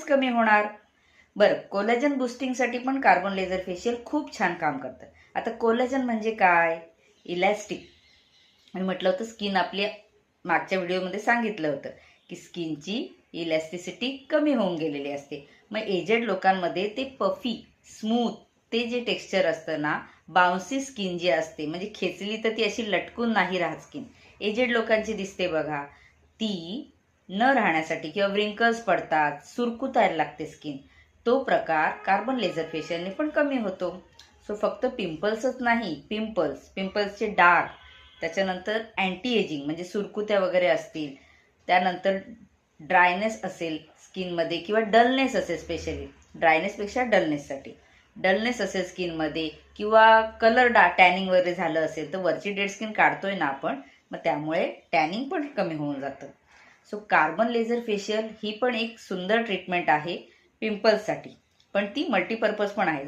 कमी होणार। बरं, कोलॅजन बुस्टिंगसाठी पण कार्बन लेझर फेशियल खूप छान काम करतं। आता कोलॅजन म्हणजे काय? इलॅस्टिक। मी म्हटलं होतं स्किन आपल्या मागच्या व्हिडिओमध्ये सांगितलं होतं की स्किनची इलॅस्टिसिटी कमी होऊन गेलेली असते। मग एजेड लोकांमध्ये ते पफी स्मूथ ते जे टेक्स्चर असतं ना, बाउन्सी स्किन जी असते, म्हणजे खेचली तर ती अशी लटकून नाही राहत स्किन, एजेड लोकांची दिसते बघा, ती न राहण्यासाठी किंवा व्रिंकल्स पडतात, सुरकुतायला लागते स्किन, तो प्रकार कार्बन लेझर फेशियलने पण कमी होतो। सो फक्त पिंपल्सच नाही, पिंपल्सचे डाग, त्याच्यानंतर अँटी एजिंग म्हणजे सुरकुत्या वगैरे असतील, त्यानंतर ड्रायनेस असेल स्किनमध्ये किंवा डलनेस असेल, स्पेशली ड्रायनेसपेक्षा डलनेस असेल स्किनमध्ये, किंवा कलर टॅनिंग वगैरे झालं असेल तर वरची डेड स्किन काढतोय ना आपण, मग त्यामुळे टॅनिंग पण कमी होऊन जातं। सो कार्बन लेझर फेशियल ही पण एक सुंदर ट्रीटमेंट आहे पिंपल्ससाठी, पण ती मल्टीपर्पज पण आहे।